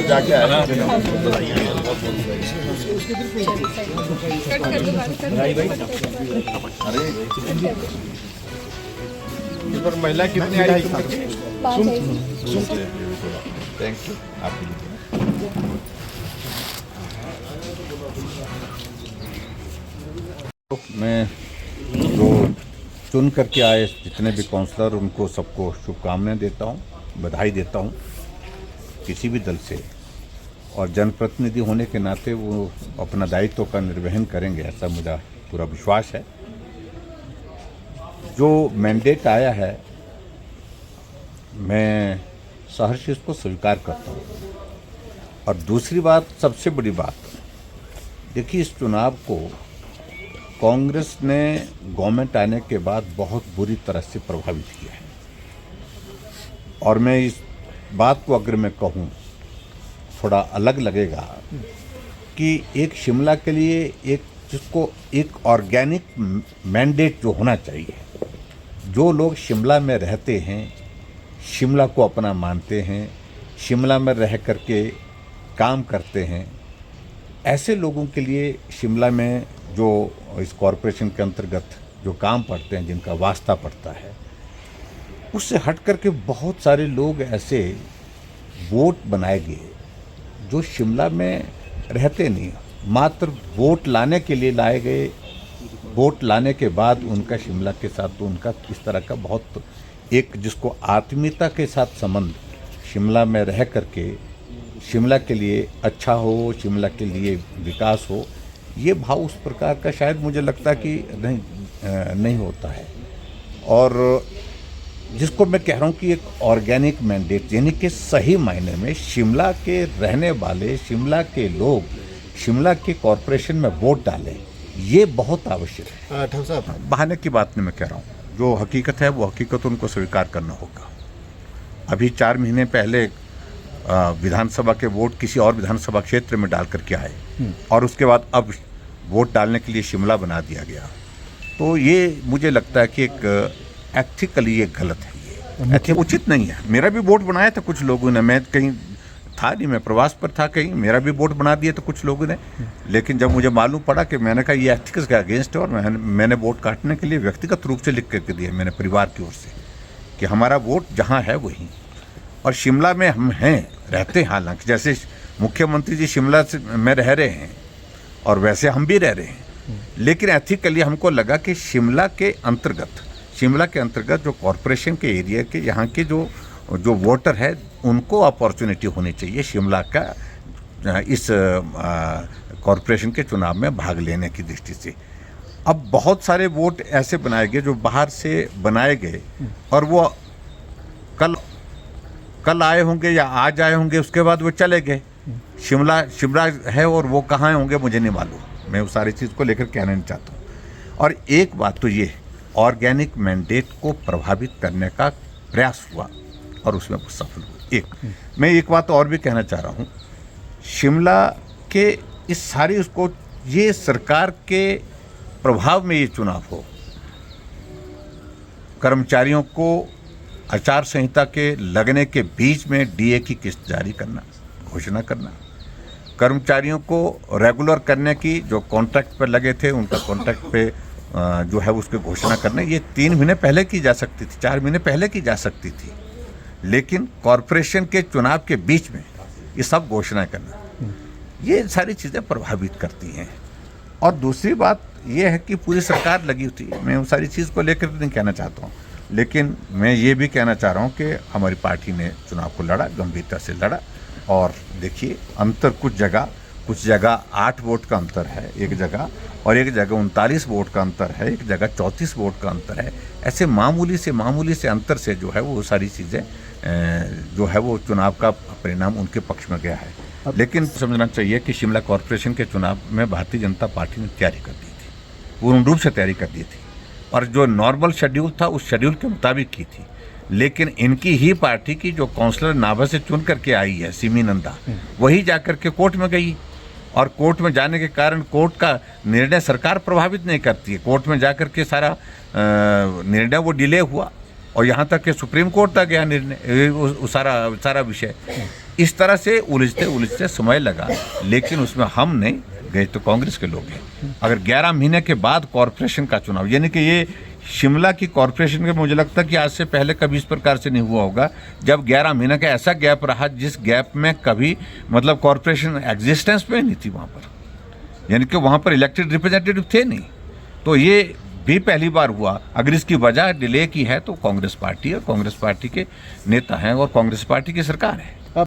जाके आया अरे इस पर महिला कितनी आई? थैंक यू आपके लिए। मैं जो चुन करके आए जितने भी काउंसलर उनको सबको शुभकामनाएं देता हूं, बधाई देता हूं किसी भी दल से, और जनप्रतिनिधि होने के नाते वो अपना दायित्व का निर्वहन करेंगे ऐसा मुझे पूरा विश्वास है। जो मैंडेट आया है मैं सहर्ष इसको स्वीकार करता हूँ। और दूसरी बात, सबसे बड़ी बात, देखिए इस चुनाव को कांग्रेस ने गवर्नमेंट आने के बाद बहुत बुरी तरह से प्रभावित किया है। और मैं इस बात को अगर मैं कहूँ थोड़ा अलग लगेगा कि एक शिमला के लिए एक जिसको एक ऑर्गेनिक मैंडेट जो होना चाहिए, जो लोग शिमला में रहते हैं, शिमला को अपना मानते हैं, शिमला में रह करके काम करते हैं, ऐसे लोगों के लिए शिमला में जो इस कॉरपोरेशन के अंतर्गत जो काम पड़ते हैं, जिनका वास्ता पड़ता है, उससे हट करके बहुत सारे लोग ऐसे वोट बनाए गए जो शिमला में रहते नहीं, मात्र वोट लाने के लिए लाए गए। वोट लाने के बाद उनका शिमला के साथ तो उनका इस तरह का बहुत एक जिसको आत्मीयता के साथ संबंध, शिमला में रह करके शिमला के लिए अच्छा हो, शिमला के लिए विकास हो, ये भाव उस प्रकार का शायद मुझे लगता कि नहीं होता है। और जिसको मैं कह रहा हूँ कि एक ऑर्गेनिक मैंडेट, यानी कि सही मायने में शिमला के रहने वाले, शिमला के लोग शिमला के कॉरपोरेशन में वोट डालें, ये बहुत आवश्यक है। ठाकुर साहब, बहाने की बात नहीं मैं कह रहा हूँ, जो हकीकत है वो हकीकत उनको स्वीकार करना होगा। अभी 4 महीने पहले विधानसभा के वोट किसी और विधानसभा क्षेत्र में डाल करके आए और उसके बाद अब वोट डालने के लिए शिमला बना दिया गया, तो ये मुझे लगता है कि एक एथिकली ये गलत है, ये उचित नहीं है। मेरा भी वोट बनाया था कुछ लोगों ने, मैं कहीं था नहीं, मैं प्रवास पर था कहीं, मेरा भी वोट बना दिया तो कुछ लोगों ने, लेकिन जब मुझे मालूम पड़ा कि मैंने कहा ये एथिक्स के अगेंस्ट है, और मैंने वोट काटने के लिए व्यक्तिगत रूप से लिख करके दिया मैंने परिवार की ओर से कि हमारा वोट जहाँ है वहीं। और शिमला में हम हैं, रहते हैं, हालांकि जैसे मुख्यमंत्री जी शिमला में रह रहे हैं और वैसे हम भी रह रहे हैं, लेकिन एथिकली हमको लगा कि शिमला के अंतर्गत जो कॉरपोरेशन के एरिया के यहाँ के जो वोटर है उनको अपॉर्चुनिटी होनी चाहिए शिमला का इस कॉरपोरेशन के चुनाव में भाग लेने की दृष्टि से। अब बहुत सारे वोट ऐसे बनाए गए जो बाहर से बनाए गए और वो कल आए होंगे या आज आए होंगे, उसके बाद वो चले गए। शिमला है और वो कहाँ होंगे मुझे नहीं मालूम, मैं उस सारी चीज़ को लेकर कहना नहीं चाहता हूँ। और एक बात तो ये, ऑर्गेनिक मैंडेट को प्रभावित करने का प्रयास हुआ और उसमें वो सफल हुआ। मैं एक बात और भी कहना चाह रहा हूँ, शिमला के इस सारी उसको ये सरकार के प्रभाव में ये चुनाव हो, कर्मचारियों को आचार संहिता के लगने के बीच में डीए की किस्त जारी करना, घोषणा करना, कर्मचारियों को रेगुलर करने की, जो कॉन्ट्रैक्ट पर लगे थे उनका कॉन्ट्रैक्ट पे जो है उसकी घोषणा करना, ये 3 महीने पहले की जा सकती थी, 4 महीने पहले की जा सकती थी, लेकिन कॉरपोरेशन के चुनाव के बीच में ये सब घोषणा करना, ये सारी चीज़ें प्रभावित करती हैं। और दूसरी बात ये है कि पूरी सरकार लगी होती है, मैं उस सारी चीज़ को लेकर नहीं कहना चाहता हूँ, लेकिन मैं ये भी कहना चाह रहा हूँ कि हमारी पार्टी ने चुनाव को लड़ा, गंभीरता से लड़ा। और देखिए अंतर कुछ जगह 8 वोट का अंतर है एक जगह, और एक जगह 39 वोट का अंतर है, एक जगह 34 वोट का अंतर है। ऐसे मामूली से अंतर से जो है वो सारी चीज़ें जो है वो चुनाव का परिणाम उनके पक्ष में गया है। लेकिन समझना चाहिए कि शिमला कॉरपोरेशन के चुनाव में भारतीय जनता पार्टी ने तैयारी कर दी थी, पूर्ण रूप से तैयारी कर दी थी, और जो नॉर्मल शेड्यूल था उस शेड्यूल के मुताबिक की थी। लेकिन इनकी ही पार्टी की जो काउंसलर नाभा से चुन करके आई है सिमी नंदा, वही जाकर के कोर्ट में गई और कोर्ट में जाने के कारण कोर्ट का निर्णय सरकार प्रभावित नहीं करती है। कोर्ट में जाकर के सारा निर्णय वो डिले हुआ और यहाँ तक कि सुप्रीम कोर्ट तक गया निर्णय, सारा विषय। इस तरह से उलझते उलझते समय लगा, लेकिन उसमें हम नहीं गए तो कांग्रेस के लोग हैं। अगर 11 महीने के बाद कॉरपोरेशन का चुनाव, यानी कि ये शिमला की कॉरपोरेशन के, मुझे लगता है कि आज से पहले कभी इस प्रकार से नहीं हुआ होगा, जब 11 महीने का ऐसा गैप रहा जिस गैप में कभी मतलब कॉरपोरेशन एग्जिस्टेंस में नहीं थी वहाँ पर, यानी कि वहाँ पर इलेक्टेड रिप्रेजेंटेटिव थे नहीं। तो ये भी पहली बार हुआ। अगर इसकी वजह डिले की है तो कांग्रेस पार्टी और कांग्रेस पार्टी के नेता हैं और कांग्रेस पार्टी की सरकार है।